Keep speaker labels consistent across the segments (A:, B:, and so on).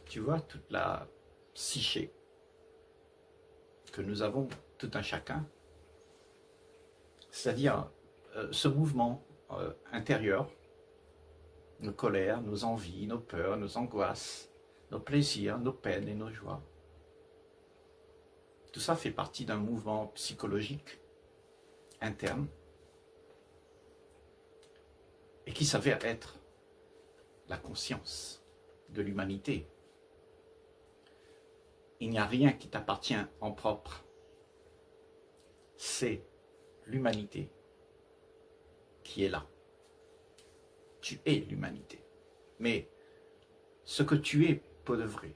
A: Tu vois, toute la psyché que nous avons, tout un chacun, c'est-à-dire ce mouvement intérieur, nos colères, nos envies, nos peurs, nos angoisses, nos plaisirs, nos peines et nos joies. Tout ça fait partie d'un mouvement psychologique interne et qui s'avère être la conscience de l'humanité. Il n'y a rien qui t'appartient en propre. C'est l'humanité qui est là. Tu es l'humanité. Mais ce que tu es pour de vrai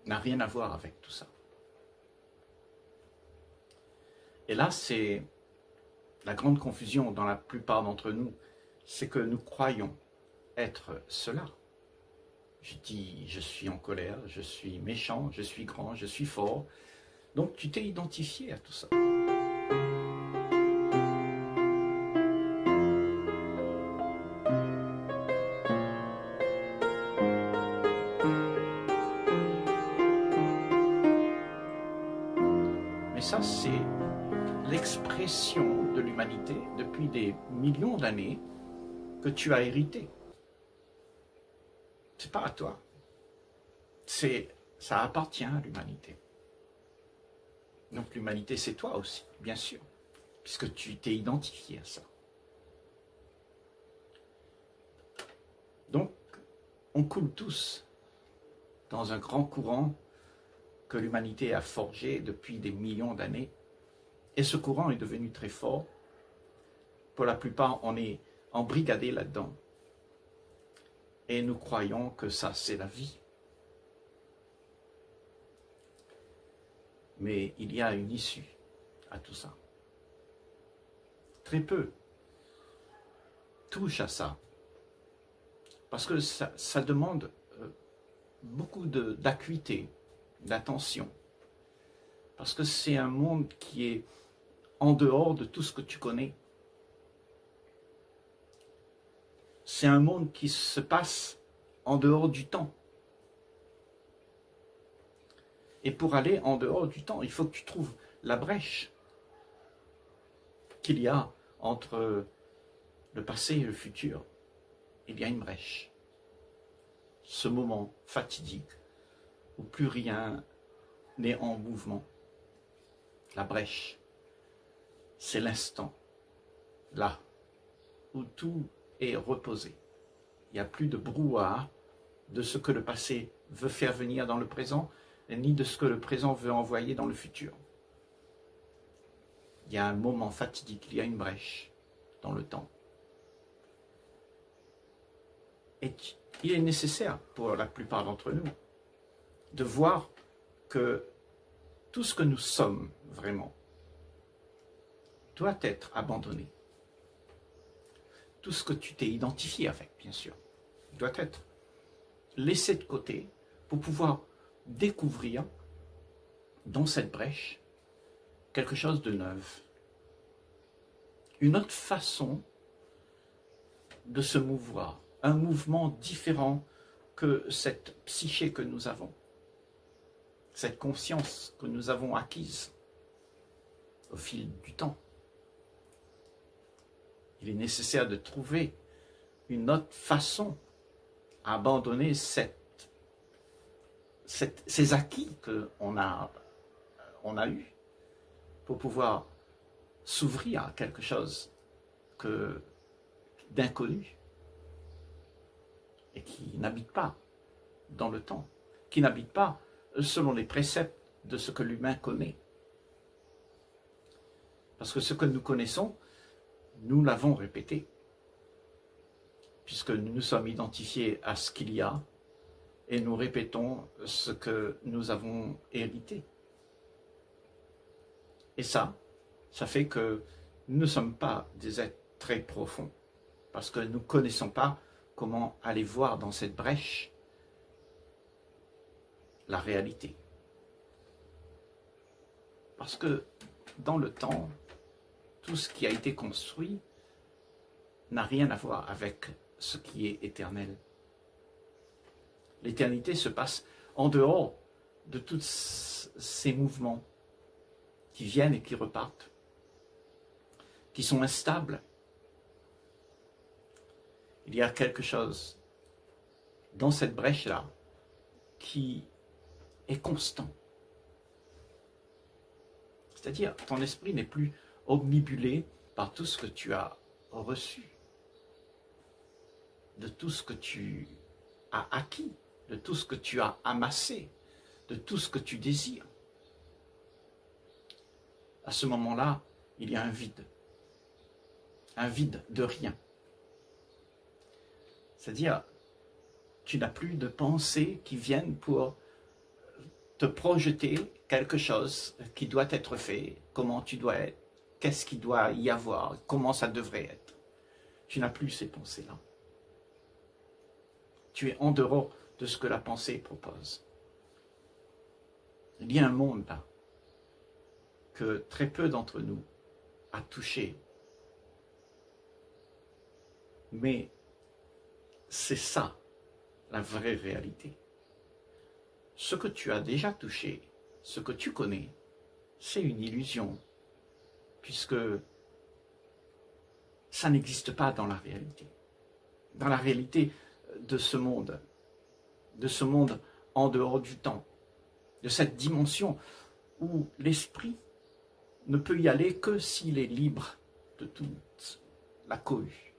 A: n'a rien à voir avec tout ça. Et là, c'est la grande confusion dans la plupart d'entre nous, c'est que nous croyons être cela. Je dis, je suis en colère, je suis méchant, je suis grand, je suis fort. Donc tu t'es identifié à tout ça. Mais ça, c'est l'expression de l'humanité depuis des millions d'années que tu as hérité. C'est pas à toi. Ça appartient à l'humanité. Donc l'humanité, c'est toi aussi, bien sûr, puisque tu t'es identifié à ça. Donc, on coule tous dans un grand courant que l'humanité a forgé depuis des millions d'années. Et ce courant est devenu très fort. Pour la plupart, on est embrigadé là-dedans. Et nous croyons que ça, c'est la vie. Mais il y a une issue à tout ça. Très peu touchent à ça. Parce que ça demande beaucoup d'acuité, d'attention. Parce que c'est un monde qui est en dehors de tout ce que tu connais. C'est un monde qui se passe en dehors du temps. Et pour aller en dehors du temps, il faut que tu trouves la brèche qu'il y a entre le passé et le futur. Il y a une brèche. Ce moment fatidique où plus rien n'est en mouvement. La brèche, c'est l'instant, là, où tout est reposé. Il n'y a plus de brouhaha de ce que le passé veut faire venir dans le présent, ni de ce que le présent veut envoyer dans le futur. Il y a un moment fatidique, il y a une brèche dans le temps. Et il est nécessaire pour la plupart d'entre nous de voir que tout ce que nous sommes vraiment doit être abandonné. Tout ce que tu t'es identifié avec, bien sûr, doit être laissé de côté pour pouvoir découvrir dans cette brèche quelque chose de neuf. Une autre façon de se mouvoir, un mouvement différent que cette psyché que nous avons, cette conscience que nous avons acquise au fil du temps. Il est nécessaire de trouver une autre façon à abandonner ces acquis qu'on a eus pour pouvoir s'ouvrir à quelque chose d'inconnu et qui n'habite pas dans le temps, qui n'habite pas selon les préceptes de ce que l'humain connaît. Parce que ce que nous connaissons, nous l'avons répété, puisque nous nous sommes identifiés à ce qu'il y a et nous répétons ce que nous avons hérité. Et ça fait que nous ne sommes pas des êtres très profonds, parce que nous ne connaissons pas comment aller voir dans cette brèche la réalité. Parce que dans le temps, tout ce qui a été construit n'a rien à voir avec ce qui est éternel. L'éternité se passe en dehors de tous ces mouvements qui viennent et qui repartent, qui sont instables. Il y a quelque chose dans cette brèche-là qui est constant. C'est-à-dire, ton esprit n'est plus omnibulé par tout ce que tu as reçu, de tout ce que tu as acquis, de tout ce que tu as amassé, de tout ce que tu désires. À ce moment-là, il y a un vide de rien. C'est-à-dire, tu n'as plus de pensées qui viennent pour te projeter quelque chose qui doit être fait, comment tu dois être, qu'est-ce qu'il doit y avoir, comment ça devrait être. Tu n'as plus ces pensées-là. Tu es en dehors de ce que la pensée propose. Il y a un monde là que très peu d'entre nous a touché. Mais c'est ça, la vraie réalité. Ce que tu as déjà touché, ce que tu connais, c'est une illusion, puisque ça n'existe pas dans la réalité. Dans la réalité de ce monde en dehors du temps, de cette dimension où l'esprit ne peut y aller que s'il est libre de toute la cohue.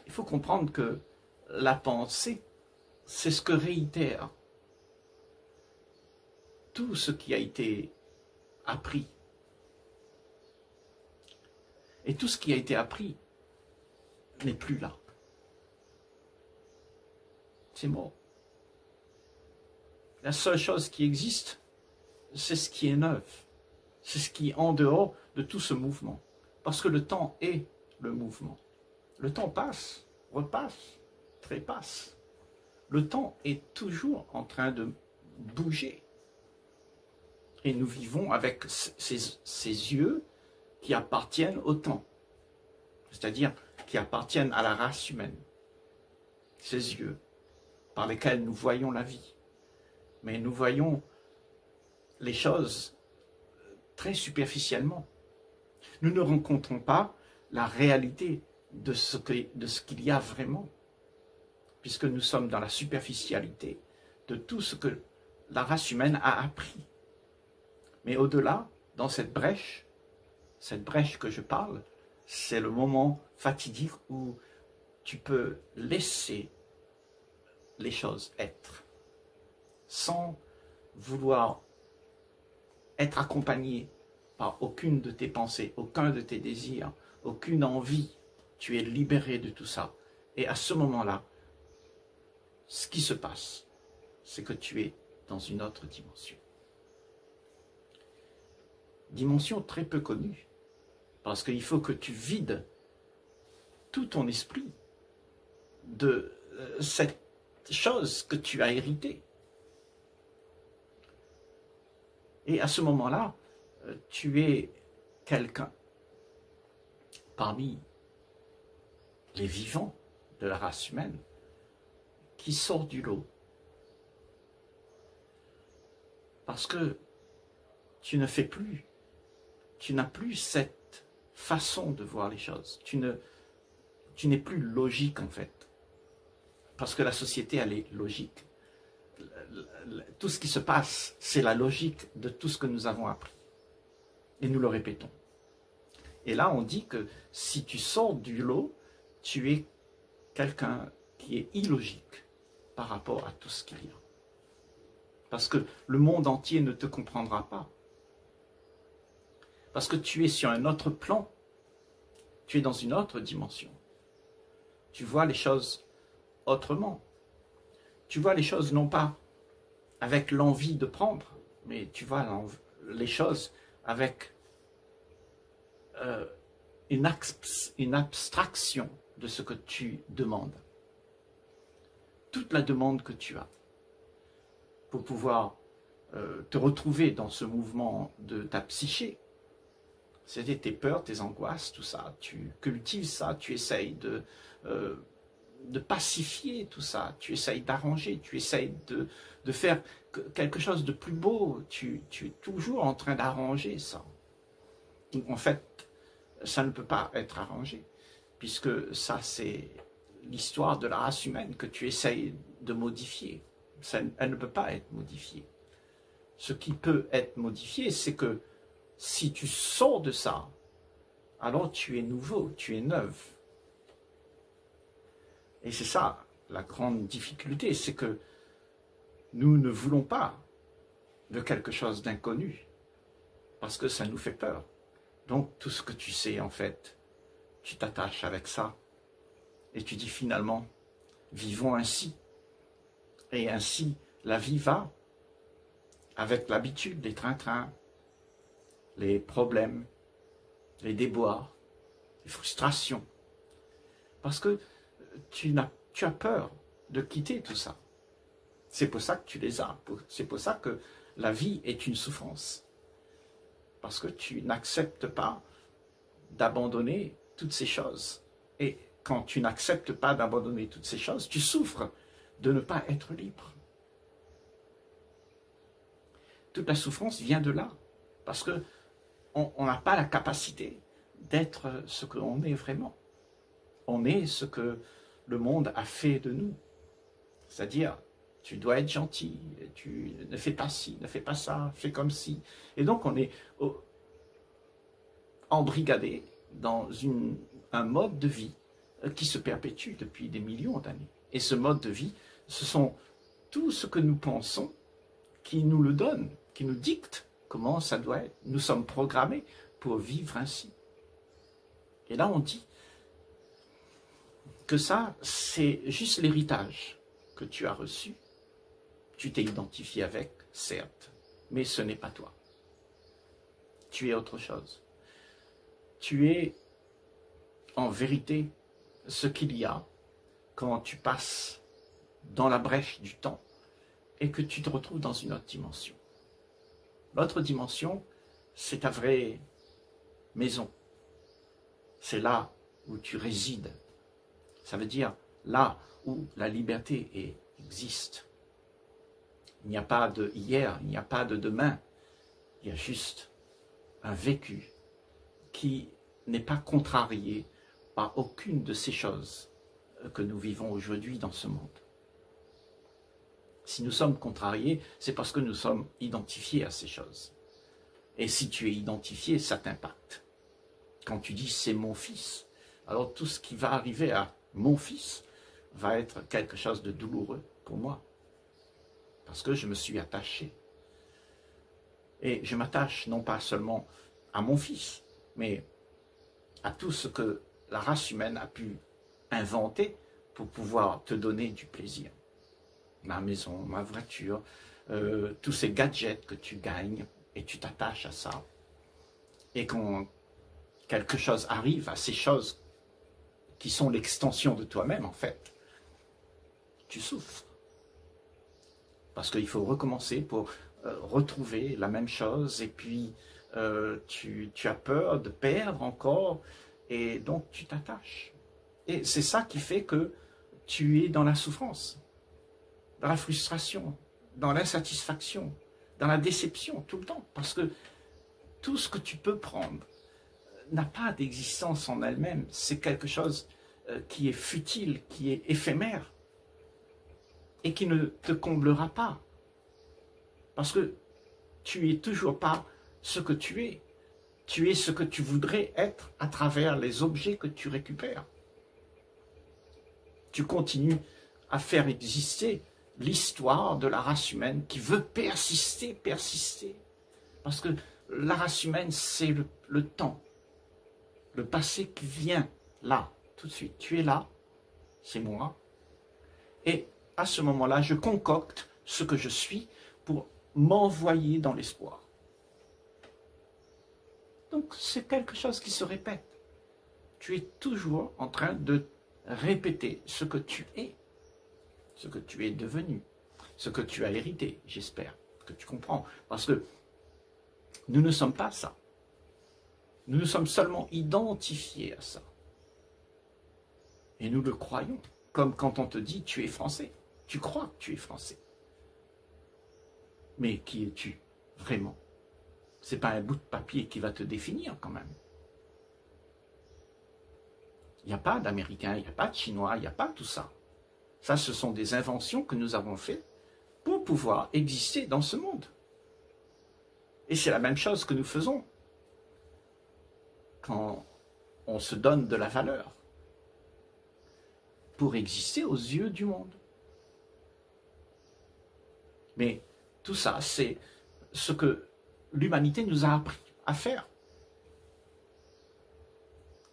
A: Il faut comprendre que la pensée, c'est ce que réitère tout ce qui a été appris. Et tout ce qui a été appris n'est plus là. C'est mort. La seule chose qui existe, c'est ce qui est neuf. C'est ce qui est en dehors de tout ce mouvement. Parce que le temps est le mouvement. Le temps passe, repasse, trépasse. Le temps est toujours en train de bouger. Et nous vivons avec ces yeux qui appartiennent au temps. C'est-à-dire qui appartiennent à la race humaine. Ces yeux par lesquels nous voyons la vie. Mais nous voyons les choses très superficiellement. Nous ne rencontrons pas la réalité de ce qu'il y a vraiment, puisque nous sommes dans la superficialité de tout ce que la race humaine a appris. Mais au-delà, dans cette brèche que je parle, c'est le moment fatidique où tu peux laisser les choses être, sans vouloir être accompagné par aucune de tes pensées, aucun de tes désirs, aucune envie. Tu es libéré de tout ça. Et à ce moment-là, ce qui se passe, c'est que tu es dans une autre dimension. Dimension très peu connue, parce qu'il faut que tu vides tout ton esprit de cette chose que tu as héritée. Et à ce moment-là, tu es quelqu'un parmi les vivants de la race humaine qui sort du lot. Parce que tu ne fais plus, tu n'as plus cette façon de voir les choses. Tu n'es plus logique en fait. Parce que la société, elle est logique. Tout ce qui se passe, c'est la logique de tout ce que nous avons appris. Et nous le répétons. Et là, on dit que si tu sors du lot, tu es quelqu'un qui est illogique par rapport à tout ce qu'il y a. Parce que le monde entier ne te comprendra pas. Parce que tu es sur un autre plan. Tu es dans une autre dimension. Tu vois les choses autrement. Tu vois les choses non pas avec l'envie de prendre, mais tu vois les choses avec une abstraction de ce que tu demandes. Toute la demande que tu as pour pouvoir te retrouver dans ce mouvement de ta psyché, c'était tes peurs, tes angoisses, tout ça. Tu cultives ça, tu essayes de de pacifier tout ça, tu essayes d'arranger, tu essayes de faire quelque chose de plus beau, tu es toujours en train d'arranger ça. En fait, ça ne peut pas être arrangé, puisque ça c'est l'histoire de la race humaine que tu essayes de modifier. Elle ne peut pas être modifiée. Ce qui peut être modifié, c'est que si tu sors de ça, alors tu es nouveau, tu es neuf. Et c'est ça la grande difficulté, c'est que nous ne voulons pas de quelque chose d'inconnu, parce que ça nous fait peur. Donc tout ce que tu sais, en fait, tu t'attaches avec ça, et tu dis finalement, vivons ainsi. Et ainsi, la vie va, avec l'habitude, les trains-trains, les problèmes, les déboires, les frustrations. Parce que tu as peur de quitter tout ça. C'est pour ça que tu les as. C'est pour ça que la vie est une souffrance. Parce que tu n'acceptes pas d'abandonner toutes ces choses. Et quand tu n'acceptes pas d'abandonner toutes ces choses, tu souffres de ne pas être libre. Toute la souffrance vient de là. Parce que on n'a pas la capacité d'être ce qu'on est vraiment. On est ce que le monde a fait de nous. C'est-à-dire, tu dois être gentil, tu ne fais pas ci, ne fais pas ça, fais comme ci. Et donc on est embrigadé dans un mode de vie qui se perpétue depuis des millions d'années. Et ce mode de vie, ce sont tout ce que nous pensons qui nous le donne, qui nous dicte comment ça doit être. Nous sommes programmés pour vivre ainsi. Et là on dit que ça, c'est juste l'héritage que tu as reçu. Tu t'es identifié avec, certes, mais ce n'est pas toi. Tu es autre chose. Tu es en vérité ce qu'il y a quand tu passes dans la brèche du temps et que tu te retrouves dans une autre dimension. L'autre dimension, c'est ta vraie maison. C'est là où tu résides. Ça veut dire là où la liberté existe. Il n'y a pas de hier, il n'y a pas de demain. Il y a juste un vécu qui n'est pas contrarié par aucune de ces choses que nous vivons aujourd'hui dans ce monde. Si nous sommes contrariés, c'est parce que nous sommes identifiés à ces choses. Et si tu es identifié, ça t'impacte. Quand tu dis « c'est mon fils », alors tout ce qui va arriver à mon fils va être quelque chose de douloureux pour moi. Parce que je me suis attaché. Et je m'attache non pas seulement à mon fils, mais à tout ce que la race humaine a pu inventer pour pouvoir te donner du plaisir. Ma maison, ma voiture, tous ces gadgets que tu gagnes et tu t'attaches à ça. Et quand quelque chose arrive à ces choses qui sont l'extension de toi-même en fait, tu souffres. Parce qu'il faut recommencer pour retrouver la même chose et puis tu as peur de perdre encore et donc tu t'attaches. Et c'est ça qui fait que tu es dans la souffrance, dans la frustration, dans l'insatisfaction, dans la déception tout le temps. Parce que tout ce que tu peux prendre n'a pas d'existence en elle-même. C'est quelque chose qui est futile, qui est éphémère et qui ne te comblera pas. Parce que tu es toujours pas ce que tu es. Tu es ce que tu voudrais être à travers les objets que tu récupères. Tu continues à faire exister l'histoire de la race humaine qui veut persister, persister. Parce que la race humaine, c'est le temps. Le passé qui vient là, tout de suite. Tu es là, c'est moi. Et à ce moment-là, je concocte ce que je suis pour m'envoyer dans l'espoir. Donc c'est quelque chose qui se répète. Tu es toujours en train de répéter ce que tu es, ce que tu es devenu, ce que tu as hérité, j'espère que tu comprends. Parce que nous ne sommes pas ça. Nous nous sommes seulement identifiés à ça. Et nous le croyons comme quand on te dit tu es français. Tu crois que tu es français. Mais qui es-tu vraiment? Ce n'est pas un bout de papier qui va te définir quand même. Il n'y a pas d'Américain, il n'y a pas de Chinois, il n'y a pas tout ça. Ça, ce sont des inventions que nous avons faites pour pouvoir exister dans ce monde. Et c'est la même chose que nous faisons quand on se donne de la valeur pour exister aux yeux du monde. Mais tout ça, c'est ce que l'humanité nous a appris à faire.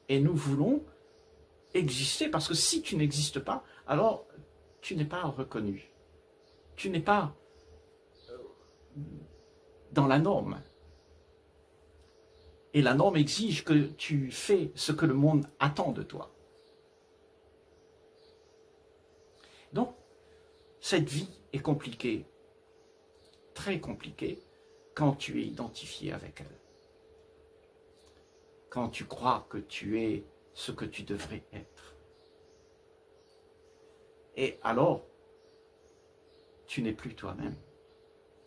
A: Et nous voulons exister parce que si tu n'existes pas, alors tu n'es pas reconnu. Tu n'es pas dans la norme. Et la norme exige que tu fais ce que le monde attend de toi. Donc, cette vie est compliquée, très compliquée, quand tu es identifié avec elle. Quand tu crois que tu es ce que tu devrais être. Et alors, tu n'es plus toi-même.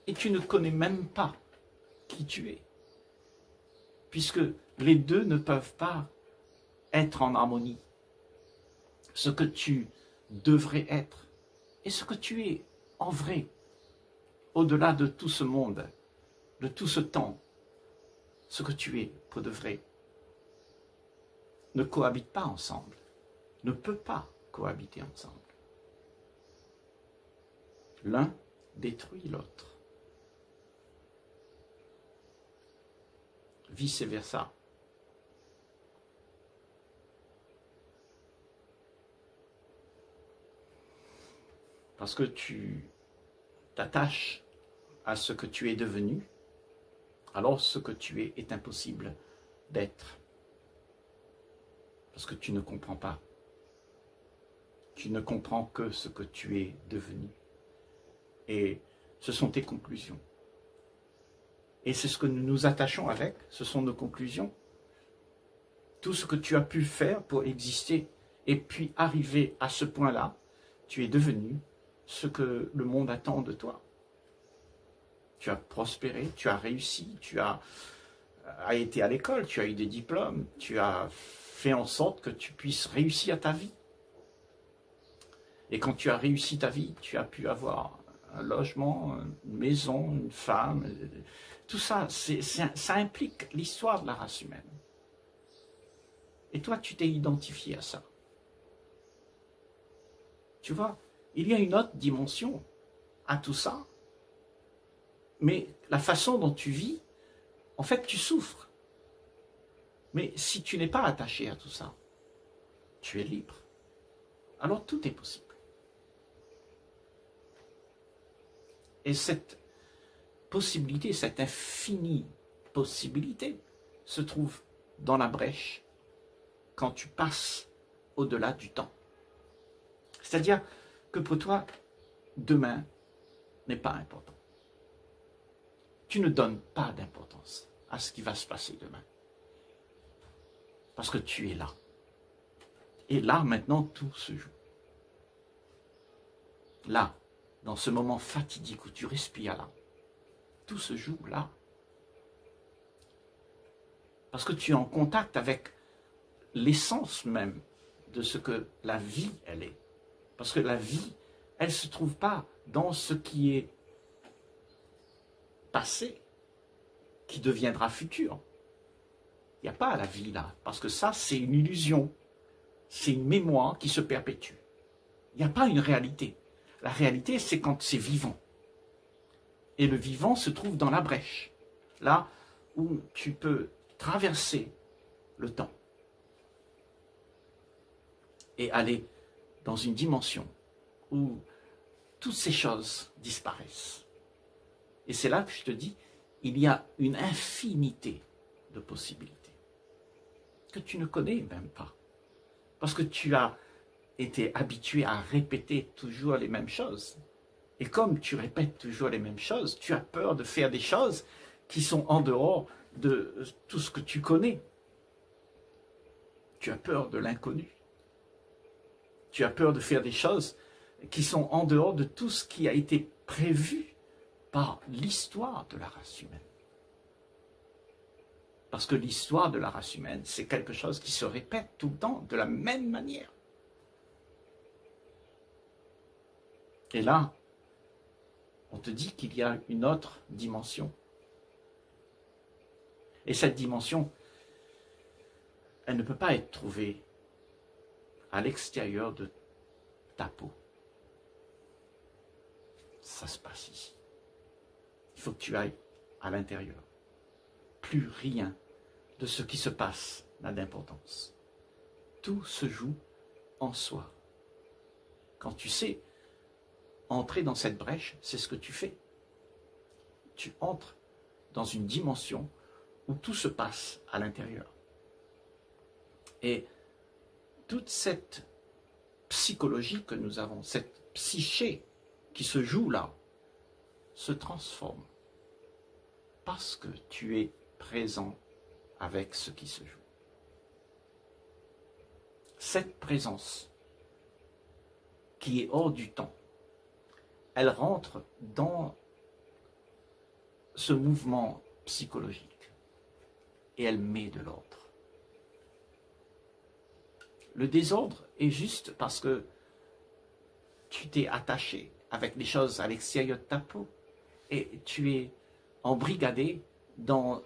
A: Et tu ne connais même pas qui tu es. Puisque les deux ne peuvent pas être en harmonie. Ce que tu devrais être et ce que tu es en vrai, au-delà de tout ce monde, de tout ce temps, ce que tu es pour de vrai, ne cohabitent pas ensemble, ne peut pas cohabiter ensemble. L'un détruit l'autre. Vice-versa. Parce que tu t'attaches à ce que tu es devenu, alors ce que tu es est impossible d'être. Parce que tu ne comprends pas. Tu ne comprends que ce que tu es devenu. Et ce sont tes conclusions. Et c'est ce que nous nous attachons avec, ce sont nos conclusions. Tout ce que tu as pu faire pour exister et puis arriver à ce point-là, tu es devenu ce que le monde attend de toi. Tu as prospéré, tu as réussi, tu as été à l'école, tu as eu des diplômes, tu as fait en sorte que tu puisses réussir ta vie. Et quand tu as réussi ta vie, tu as pu avoir un logement, une maison, une femme. Tout ça, ça implique l'histoire de la race humaine. Et toi, tu t'es identifié à ça. Tu vois, il y a une autre dimension à tout ça. Mais la façon dont tu vis, en fait, tu souffres. Mais si tu n'es pas attaché à tout ça, tu es libre. Alors tout est possible. Et cette possibilité, cette infinie possibilité se trouve dans la brèche quand tu passes au-delà du temps. C'est-à-dire que pour toi, demain n'est pas important. Tu ne donnes pas d'importance à ce qui va se passer demain. Parce que tu es là. Et là, maintenant, tout se joue. Là, dans ce moment fatidique où tu respires là, tout se joue là. Parce que tu es en contact avec l'essence même de ce que la vie, elle est. Parce que la vie, elle ne se trouve pas dans ce qui est passé, qui deviendra futur. Il n'y a pas la vie là, parce que ça, c'est une illusion. C'est une mémoire qui se perpétue. Il n'y a pas une réalité. La réalité, c'est quand c'est vivant. Et le vivant se trouve dans la brèche, là où tu peux traverser le temps et aller dans une dimension où toutes ces choses disparaissent. Et c'est là que je te dis, il y a une infinité de possibilités que tu ne connais même pas. Parce que tu as été habitué à répéter toujours les mêmes choses. Et comme tu répètes toujours les mêmes choses, tu as peur de faire des choses qui sont en dehors de tout ce que tu connais. Tu as peur de l'inconnu. Tu as peur de faire des choses qui sont en dehors de tout ce qui a été prévu par l'histoire de la race humaine. Parce que l'histoire de la race humaine, c'est quelque chose qui se répète tout le temps de la même manière. Et là, on te dit qu'il y a une autre dimension. Et cette dimension, elle ne peut pas être trouvée à l'extérieur de ta peau. Ça se passe ici. Il faut que tu ailles à l'intérieur. Plus rien de ce qui se passe n'a d'importance. Tout se joue en soi. Quand tu sais entrer dans cette brèche, c'est ce que tu fais. Tu entres dans une dimension où tout se passe à l'intérieur. Et toute cette psychologie que nous avons, cette psyché qui se joue là, se transforme parce que tu es présent avec ce qui se joue. Cette présence qui est hors du temps, elle rentre dans ce mouvement psychologique et elle met de l'ordre. Le désordre est juste parce que tu t'es attaché avec les choses à l'extérieur de ta peau et tu es embrigadé dans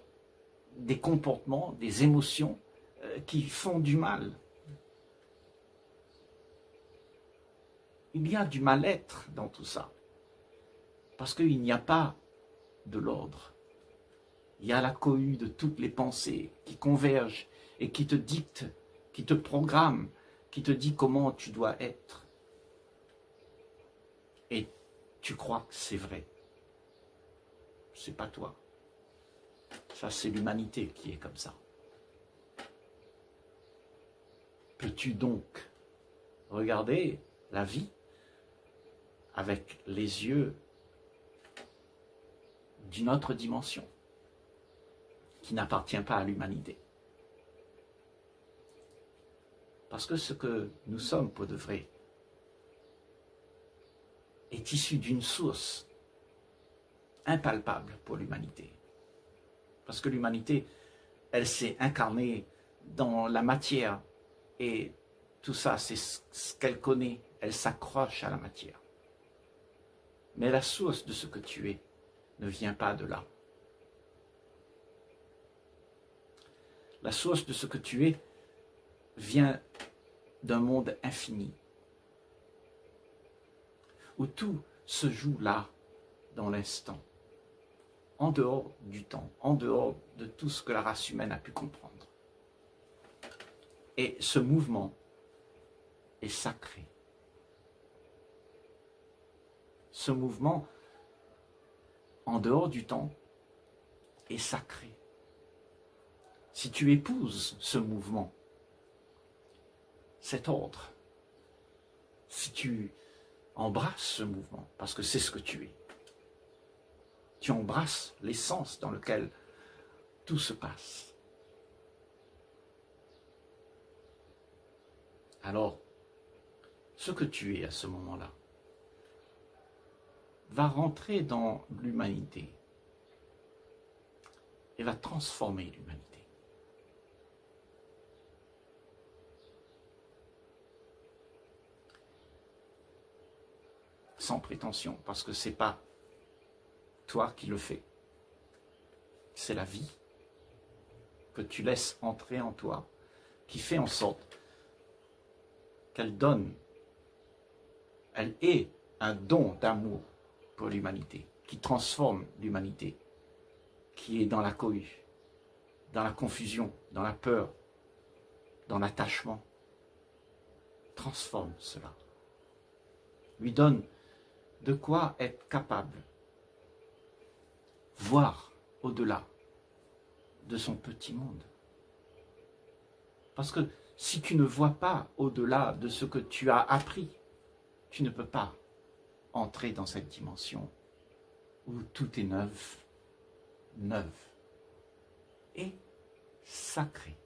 A: des comportements, des émotions qui font du mal. Il y a du mal-être dans tout ça, parce qu'il n'y a pas de l'ordre. Il y a la cohue de toutes les pensées qui convergent et qui te dictent, qui te programment, qui te dit comment tu dois être. Et tu crois que c'est vrai. C'est pas toi. Ça, c'est l'humanité qui est comme ça. Peux-tu donc regarder la vie avec les yeux d'une autre dimension qui n'appartient pas à l'humanité? Parce que ce que nous sommes pour de vrai est issu d'une source impalpable pour l'humanité. Parce que l'humanité, elle s'est incarnée dans la matière et tout ça, c'est ce qu'elle connaît. Elle s'accroche à la matière. Mais la source de ce que tu es ne vient pas de là. La source de ce que tu es vient d'un monde infini, où tout se joue là, dans l'instant, en dehors du temps, en dehors de tout ce que la race humaine a pu comprendre. Et ce mouvement est sacré. Ce mouvement, en dehors du temps, est sacré. Si tu épouses ce mouvement, cet ordre, si tu embrasses ce mouvement, parce que c'est ce que tu es, tu embrasses l'essence dans laquelle tout se passe. Alors, ce que tu es à ce moment-là va rentrer dans l'humanité et va transformer l'humanité. Sans prétention, parce que ce n'est pas toi qui le fais. C'est la vie que tu laisses entrer en toi, qui fait en sorte qu'elle donne, elle est un don d'amour pour l'humanité, qui transforme l'humanité, qui est dans la cohue, dans la confusion, dans la peur, dans l'attachement. Transforme cela. Lui donne de quoi être capable, voir au-delà de son petit monde. Parce que si tu ne vois pas au-delà de ce que tu as appris, tu ne peux pas entrer dans cette dimension où tout est neuf et sacré.